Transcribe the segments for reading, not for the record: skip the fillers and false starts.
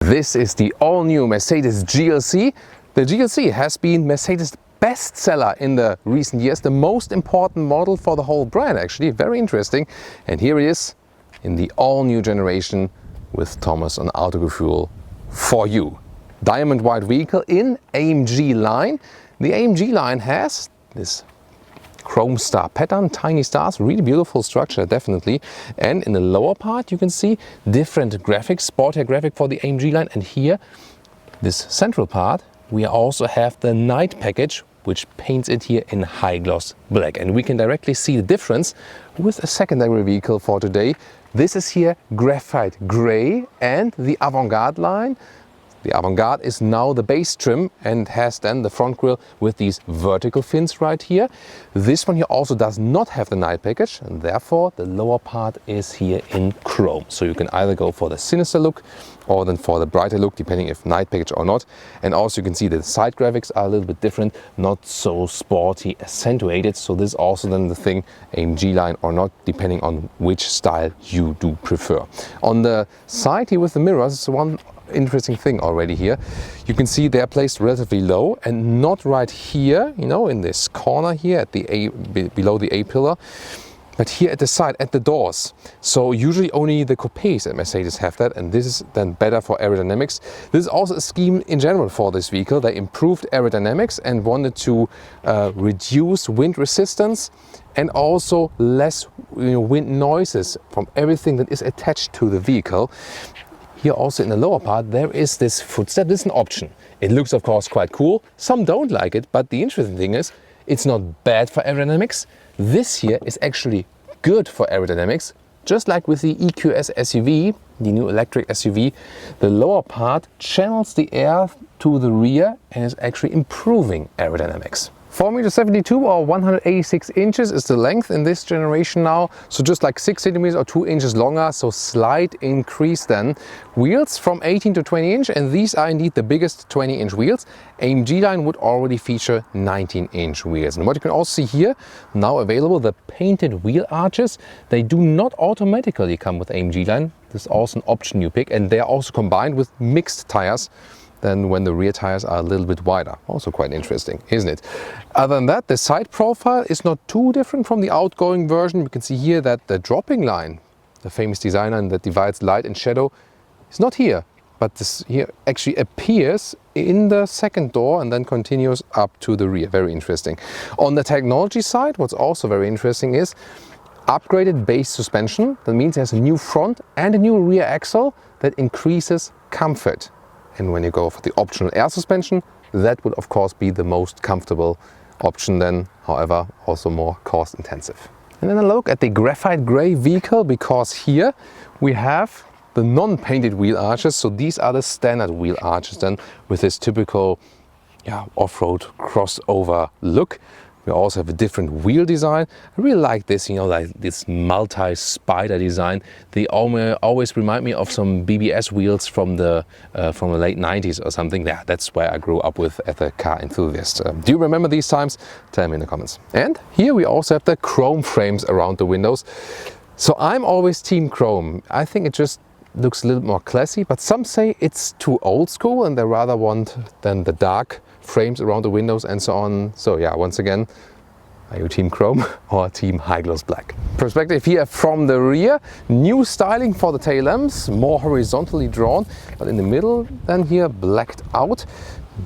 This is the all-new Mercedes GLC. The GLC has been Mercedes' bestseller in the recent years, the most important model for the whole brand actually, very interesting. And here it is in the all-new generation with Thomas on Autogefühl for you. Diamond white vehicle in AMG-Line. The AMG-Line has this chrome star pattern, tiny stars, really beautiful structure definitely. And in the lower part you can see different graphics, sportier graphic for the AMG-Line. And here, this central part, we also have the night package, which paints it here in high gloss black. And we can directly see the difference with a secondary vehicle for today. This is here Graphite Grey and the Avantgarde line. The Avantgarde is now the base trim and has then the front grille with these vertical fins right here. This one here also does not have the night package, and therefore the lower part is here in chrome. So you can either go for the sinister look or then for the brighter look, depending if night package or not. And also you can see the side graphics are a little bit different, not so sporty, accentuated. So this is also then the thing, AMG line or not, depending on which style you do prefer. On the side here with the mirrors, it's one interesting thing already here. You can see they're placed relatively low and not right here, you know, in this corner here at the below the A pillar, but here at the side, at the doors. So usually only the coupes at Mercedes have that, and this is then better for aerodynamics. This is also a scheme in general for this vehicle. They improved aerodynamics and wanted to reduce wind resistance and also less wind noises from everything that is attached to the vehicle. Here also in the lower part there is this footstep. This is an option. It looks of course quite cool. Some don't like it, but the interesting thing is it's not bad for aerodynamics. This here is actually good for aerodynamics. Just like with the EQS SUV, the new electric SUV, the lower part channels the air to the rear and is actually improving aerodynamics. 4.72 m or 186 inches is the length in this generation now, so just like 6 centimeters or 2 inches longer, so slight increase then. Wheels from 18 to 20 inch, and these are indeed the biggest 20-inch wheels. AMG line would already feature 19-inch wheels. And what you can also see here, now available, the painted wheel arches. They do not automatically come with AMG line. This is also an option you pick, and they are also combined with mixed tires. Then when the rear tires are a little bit wider. Also quite interesting, isn't it? Other than that, the side profile is not too different from the outgoing version. You can see here that the dropping line, the famous design line that divides light and shadow, is not here. But this here actually appears in the second door and then continues up to the rear. Very interesting. On the technology side, what's also very interesting is upgraded base suspension. That means there's a new front and a new rear axle that increases comfort. And when you go for the optional air suspension, that would of course be the most comfortable option then, however also more cost intensive. And then a look at the Graphite Grey vehicle, because here we have the non-painted wheel arches. So these are the standard wheel arches then with this typical off-road crossover look. We also have a different wheel design. I really like this, like this multi-spider design. They always remind me of some BBS wheels from the late 90s or something. Yeah, that's where I grew up with as a car enthusiast. Do you remember these times? Tell me in the comments. And here we also have the chrome frames around the windows. So I'm always team chrome. I think it just looks a little more classy, but some say it's too old school and they rather want then the dark frames around the windows and so on. So yeah, once again, are you team chrome or team high gloss black? Perspective here from the rear, new styling for the tail lamps, more horizontally drawn, but in the middle then here blacked out.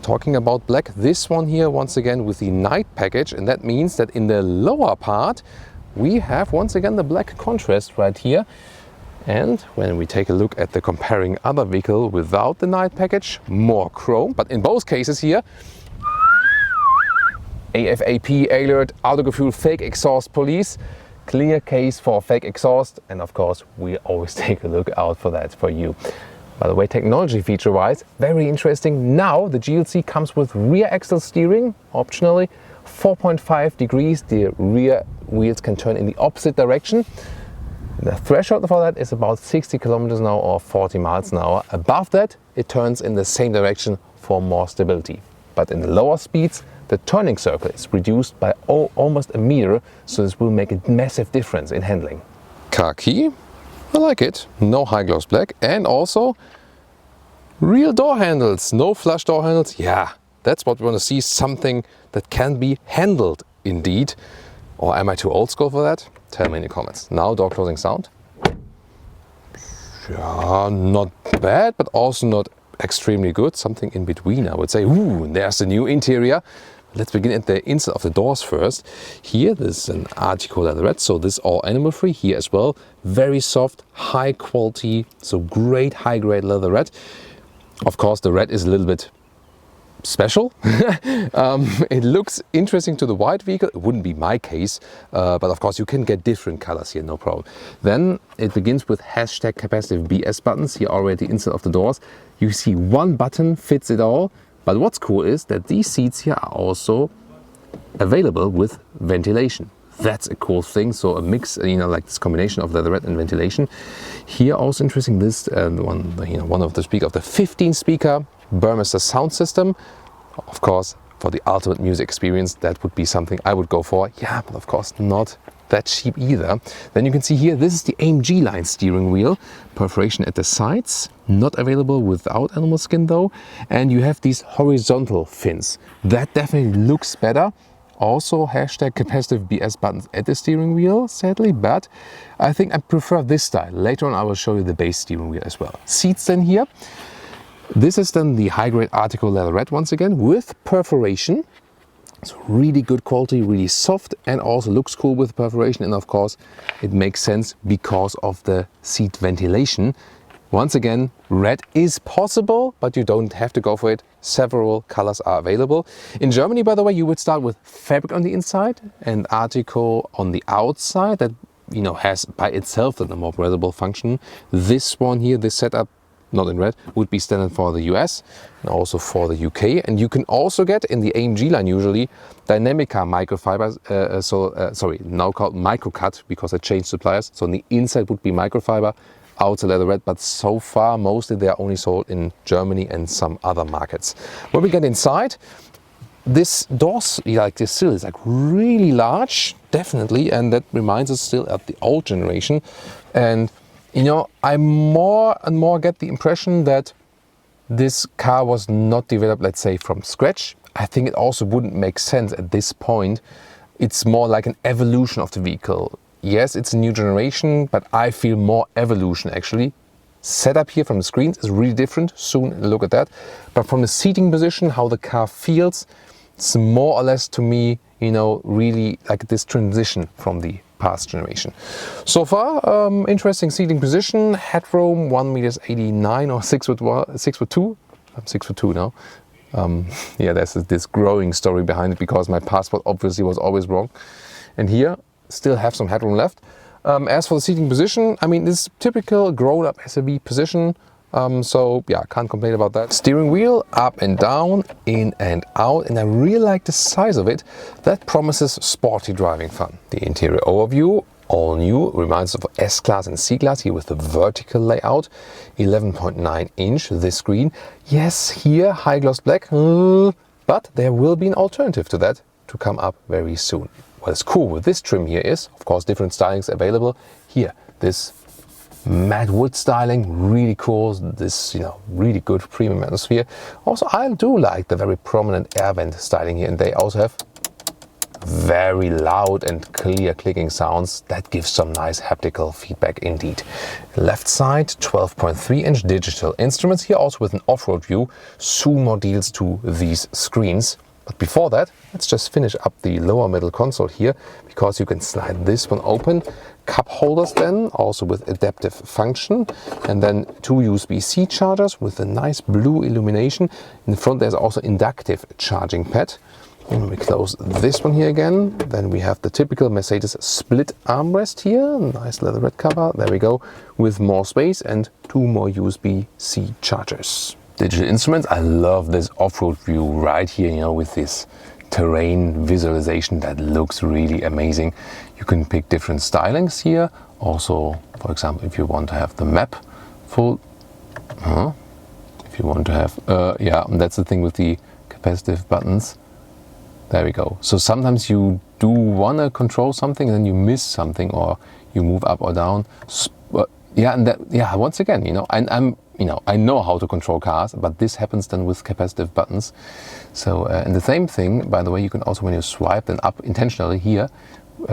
Talking about black, this one here once again with the night package, and that means that in the lower part we have once again the black contrast right here. And when we take a look at the comparing other vehicle without the night package, more chrome. But in both cases here, AFAP alert, Autogefühl fake exhaust police, clear case for fake exhaust. And of course, we always take a look out for that for you. By the way, technology feature wise, very interesting. Now the GLC comes with rear axle steering, optionally, 4.5 degrees. The rear wheels can turn in the opposite direction. The threshold for that is about 60 kilometers an hour or 40 miles an hour. Above that, it turns in the same direction for more stability. But in the lower speeds, the turning circle is reduced by almost a meter, so this will make a massive difference in handling. Khaki, I like it. No high gloss black, and also Real door handles, no flush door handles. Yeah, that's what we want to see, something that can be handled indeed. Or am I too old school for that? Tell me in the comments. Now door closing sound. Yeah, not bad, but also not extremely good. Something in between, I would say. Ooh, there's the new interior. Let's begin at the inside of the doors first. Here, this is an Artico leatherette, so this is all animal free. Here as well, very soft, high quality, so great high grade leatherette. Of course, the red is a little bit special. It looks interesting to the white vehicle. It wouldn't be my case, but of course you can get different colors here, no problem. Then it begins with hashtag capacitive BS buttons here already inside of the doors. You see one button fits it all. But what's cool is that these seats here are also available with ventilation. That's a cool thing. So a mix, like this combination of leatherette and ventilation. Here also interesting, this one of the speaker of the 15 speaker Burmester sound system. Of course, for the ultimate music experience, that would be something I would go for. Yeah, but of course not that cheap either. Then you can see here, this is the AMG-Line steering wheel. Perforation at the sides, not available without animal skin though. And you have these horizontal fins. That definitely looks better. Also hashtag capacitive BS buttons at the steering wheel, sadly, but I think I prefer this style. Later on I will show you the base steering wheel as well. Seats then here. This is then the high-grade Artico leatherette once again with perforation. It's really good quality, really soft, and also looks cool with perforation. And of course, it makes sense because of the seat ventilation. Once again, red is possible, but you don't have to go for it. Several colors are available. In Germany, by the way, you would start with fabric on the inside and Artico on the outside. That has by itself a more breathable function. This one here, this setup, not in red, would be standard for the US and also for the UK. And you can also get in the AMG line usually Dynamica microfibers, now called microcut because I changed suppliers. So on the inside would be microfiber, outside leatherette, but so far mostly they are only sold in Germany and some other markets. When we get inside, this doors like this sill is like really large, definitely, and that reminds us still of the old generation. And I more and more get the impression that this car was not developed, let's say, from scratch. I think it also wouldn't make sense at this point. It's more like an evolution of the vehicle. Yes, it's a new generation, but I feel more evolution actually. Setup here from the screens is really different. Soon look at that. But from the seating position, how the car feels, it's more or less to me, really like this transition from the past generation. So far, interesting seating position. Headroom 1.89 m or 6'2". I'm 6'2" now. Yeah, there's this growing story behind it because my passport obviously was always wrong. And here, still have some headroom left. As for the seating position, I mean, this typical grown-up SUV position. So yeah, can't complain about that. Steering wheel up and down, in and out, and I really like the size of it. That promises sporty driving fun. The interior overview, all new, reminds us of S-Class and C-Class here with the vertical layout. 11.9 inch this screen. Yes, here high gloss black, but there will be an alternative to that to come up very soon. What is cool with this trim here is, of course, different stylings available. Here, this matte wood styling, really cool. This, really good premium atmosphere. Also, I do like the very prominent air vent styling here, and they also have very loud and clear clicking sounds. That gives some nice haptical feedback indeed. Left side, 12.3 inch digital instruments here, also with an off-road view. Soon more deals to these screens. But before that, let's just finish up the lower middle console here, because you can slide this one open. Cup holders then, also with adaptive function. And then 2 USB-C chargers with a nice blue illumination. In the front there's also inductive charging pad. When we close this one here again, then we have the typical Mercedes split armrest here. Nice leatherette cover, there we go, with more space and 2 more USB-C chargers. Digital instruments, I love this off-road view right here, with this terrain visualization that looks really amazing. You can pick different stylings here. Also, for example, if you want to have the map full, if you want to have, yeah, and that's the thing with the capacitive buttons. There we go. So sometimes you do want to control something and then you miss something, or you move up or down. Yeah, and that, yeah, once again, and I'm I know how to control cars, but this happens then with capacitive buttons. So, and the same thing, by the way, you can also, when you swipe then up intentionally here,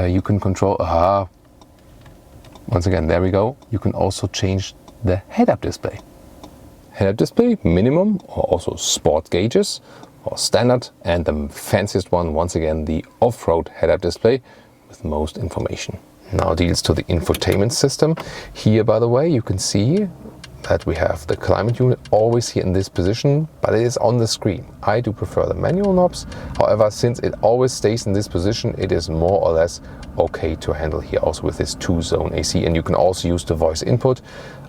you can control, once again, there we go. You can also change the head-up display. Head-up display, minimum, or also sport gauges, or standard, and the fanciest one, once again, the off-road head-up display with most information. Now deals to the infotainment system. Here, by the way, you can see that we have the climate unit always here in this position, but it is on the screen. I do prefer the manual knobs. However, since it always stays in this position, it is more or less okay to handle here also with this 2-zone AC. And you can also use the voice input,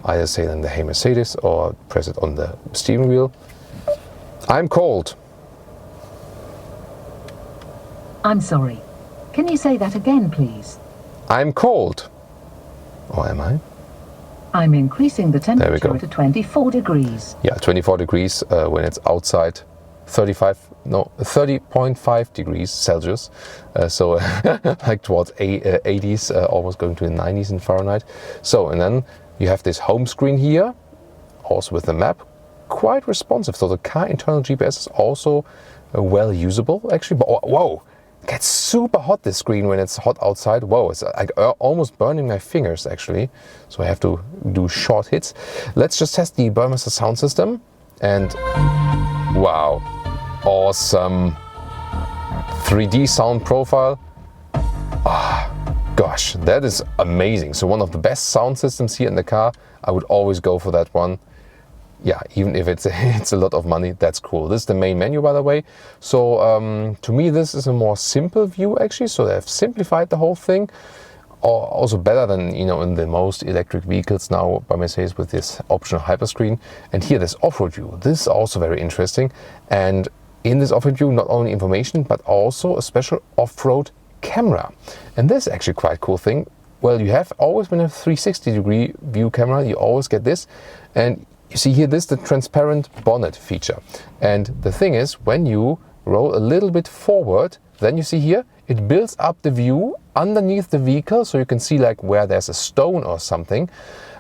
either say then the Hey Mercedes or press it on the steering wheel. I'm cold. I'm sorry. Can you say that again, please? I'm cold. Or am I? I'm increasing the temperature to 24 degrees. Yeah, 24 degrees when it's outside, 30.5 degrees Celsius. So like towards 80s, almost going to the 90s in Fahrenheit. So, and then you have this home screen here, also with the map, quite responsive. So the car internal GPS is also well usable, actually. But whoa! It gets super hot, this screen, when it's hot outside. Whoa, it's like almost burning my fingers, actually. So I have to do short hits. Let's just test the Burmester sound system. And wow, awesome 3D sound profile. Gosh, that is amazing. So one of the best sound systems here in the car. I would always go for that one. Yeah, even if it's a lot of money, that's cool. This is the main menu, by the way. So to me, this is a more simple view, actually. So they've simplified the whole thing. Also better than, in the most electric vehicles now by Mercedes with this optional hyperscreen. And here, this off-road view. This is also very interesting. And in this off-road view, not only information, but also a special off-road camera. And this is actually quite a cool thing. Well, you have always, when you have a 360-degree view camera, you always get this. And you see here, this is the transparent bonnet feature. And the thing is, when you roll a little bit forward, then you see here, it builds up the view underneath the vehicle, so you can see like where there's a stone or something.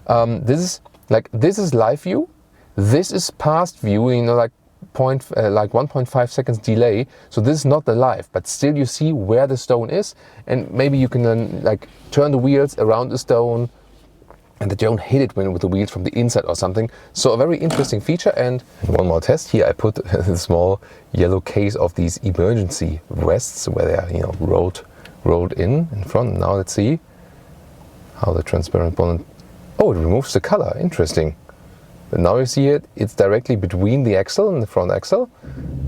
This is live view. This is past view, like 1.5 seconds delay. So this is not the live, but still you see where the stone is, and maybe you can then like turn the wheels around the stone, and that you don't hit it with the wheels from the inside or something. So a very interesting feature. And one more test here, I put a small yellow case of these emergency vests where they're rolled in front. Now let's see how the transparent bonnet. Oh, it removes the color. Interesting. But now you see it. It's directly between the axle and the front axle,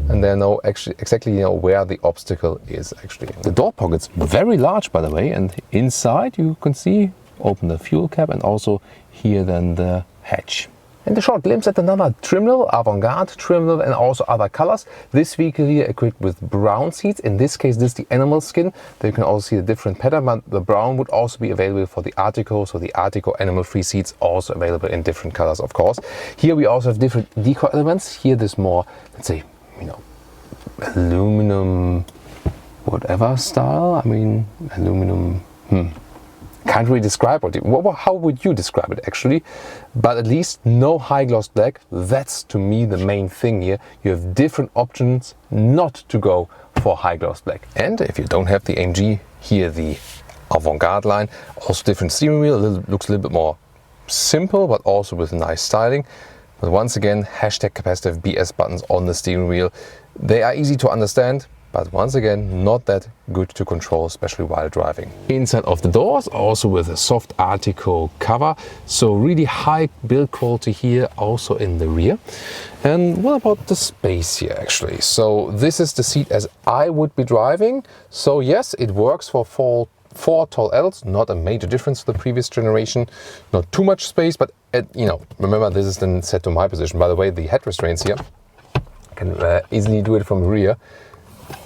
and there know exactly where the obstacle is actually. The door pocket's very large, by the way, and inside you can see. Open the fuel cap, and also here then the hatch. And a short glimpse at another trim level, Avantgarde trim level, and also other colors. This vehicle here equipped with brown seats. In this case, this is the animal skin. There you can also see the different pattern, but the brown would also be available for the Artico. So the Artico animal-free seats also available in different colors, of course. Here we also have different decor elements. Here this more, let's say, aluminum, whatever style. I mean, aluminum. Can't really describe how would you describe it actually, but at least no high gloss black. That's to me the main thing here. You have different options not to go for high gloss black. And if you don't have the AMG, here the Avantgarde line, also different steering wheel, looks a little bit more simple, but also with nice styling. But once again, #capacitive BS buttons on the steering wheel. They are easy to understand, but once again, not that good to control, especially while driving. Inside of the doors, also with a soft Artico cover. So really high build quality here, also in the rear. And what about the space here actually? So this is the seat as I would be driving. So yes, it works for four tall adults, not a major difference to the previous generation. Not too much space, but remember this is then set to my position. By the way, the head restraints here, I can easily do it from the rear.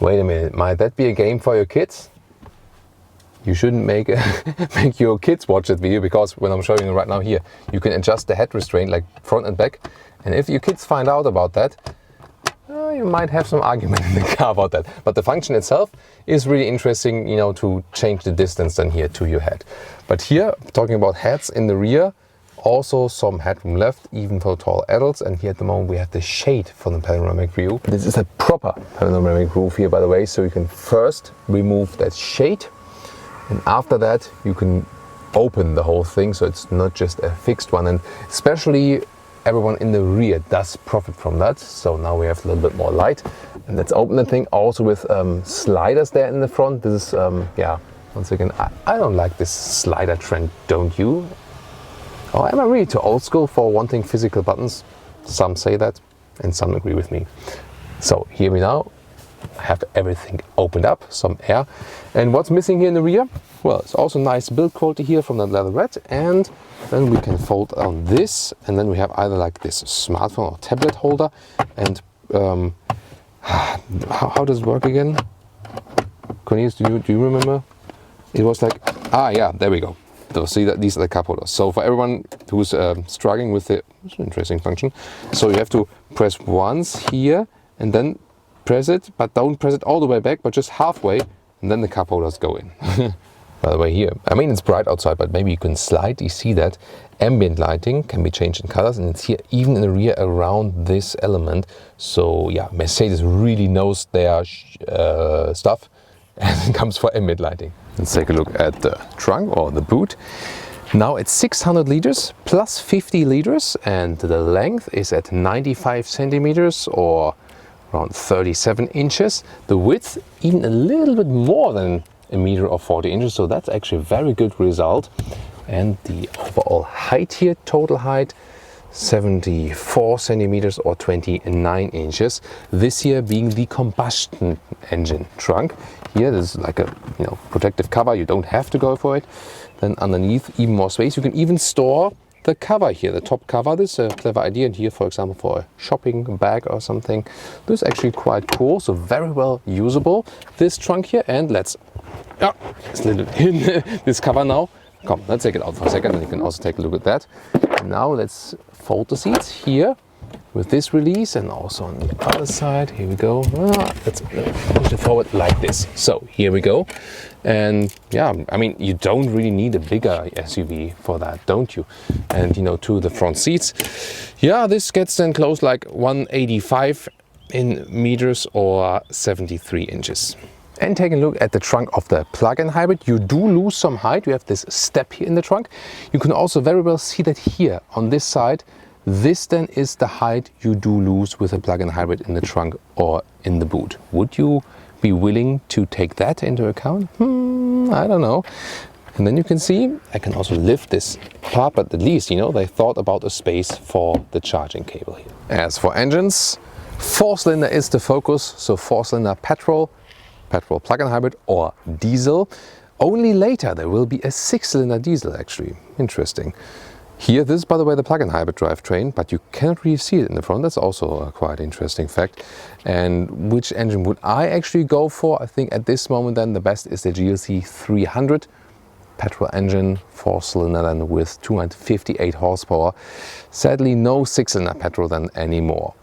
Wait a minute, might that be a game for your kids? You shouldn't make your kids watch that video, because when I'm showing you right now here, you can adjust the head restraint like front and back. And if your kids find out about that, you might have some argument in the car about that. But the function itself is really interesting, to change the distance then here to your head. But here, talking about heads in the rear, also some headroom left, even for tall adults. And here at the moment we have the shade for the panoramic view. This is a proper panoramic roof here, by the way, so you can first remove that shade, and after that you can open the whole thing, so it's not just a fixed one. And especially everyone in the rear does profit from that. So now we have a little bit more light, and let's open the thing also with sliders there in the front. This is yeah, once again, I don't like this slider trend, don't you? Or am I really too old school for wanting physical buttons? Some say that and some agree with me. So here we now have everything opened up, some air. And what's missing here in the rear? Well, it's also nice build quality here from the leatherette, and then we can fold on this, and then we have either like this smartphone or tablet holder. And how does it work again? Cornelius, do you remember? It was like, yeah, there we go. So see that these are the cup holders. So for everyone who's struggling with it, it's an interesting function. So you have to press once here and then press it, but don't press it all the way back, but just halfway, and then the cup holders go in. By the way, here, I mean, it's bright outside, but maybe you can slightly see that ambient lighting can be changed in colors, and it's here even in the rear around this element. So yeah, Mercedes really knows their stuff, and it comes for ambient lighting. Let's take a look at the trunk or the boot. Now it's 600 liters plus 50 liters, and the length is at 95 centimeters or around 37 inches. The width even a little bit more than a meter or 40 inches, so that's actually a very good result. And the overall height here, total height, 74 centimeters or 29 inches. This here being the combustion engine trunk. Here, this is like a protective cover. You don't have to go for it. Then underneath, even more space. You can even store the cover here, the top cover. This is a clever idea. And here, for example, for a shopping bag or something. This is actually quite cool. So very well usable, this trunk here. And let's, it's a little in this cover now. Come, let's take it out for a second, and you can also take a look at that. Now let's fold the seats here with this release, and also on the other side. Here we go. Let's push it forward like this. So here we go. And yeah, I mean, you don't really need a bigger SUV for that, don't you? And to the front seats, yeah, this gets then close like 185 in meters or 73 inches. And taking a look at the trunk of the plug-in hybrid, you do lose some height. You have this step here in the trunk. You can also very well see that here on this side, this then is the height you do lose with a plug-in hybrid in the trunk or in the boot. Would you be willing to take that into account? I don't know. And then you can see, I can also lift this part, but at least, they thought about a space for the charging cable here. As for engines, 4-cylinder is the focus. So 4-cylinder petrol plug-in hybrid or diesel. Only later there will be a 6-cylinder diesel actually. Interesting. Here, this is by the way the plug-in hybrid drivetrain, but you cannot really see it in the front. That's also a quite interesting fact. And which engine would I actually go for? I think at this moment then the best is the GLC 300 petrol engine, 4-cylinder then with 258 horsepower. Sadly no 6-cylinder petrol then anymore.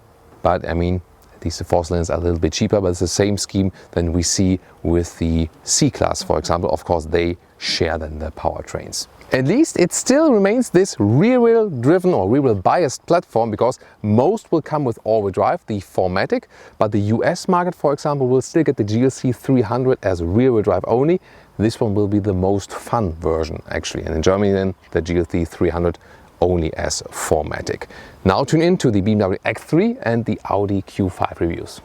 But I mean, these 4-cylinders are a little bit cheaper, but it's the same scheme than we see with the C-Class, for example. Of course, they share then the powertrains. At least it still remains this rear-wheel driven or rear-wheel biased platform, because most will come with all-wheel drive, the 4MATIC, but the US market, for example, will still get the GLC 300 as rear-wheel drive only. This one will be the most fun version actually, and in Germany then the GLC 300 only as 4MATIC. Now tune in to the BMW X3 and the Audi Q5 reviews.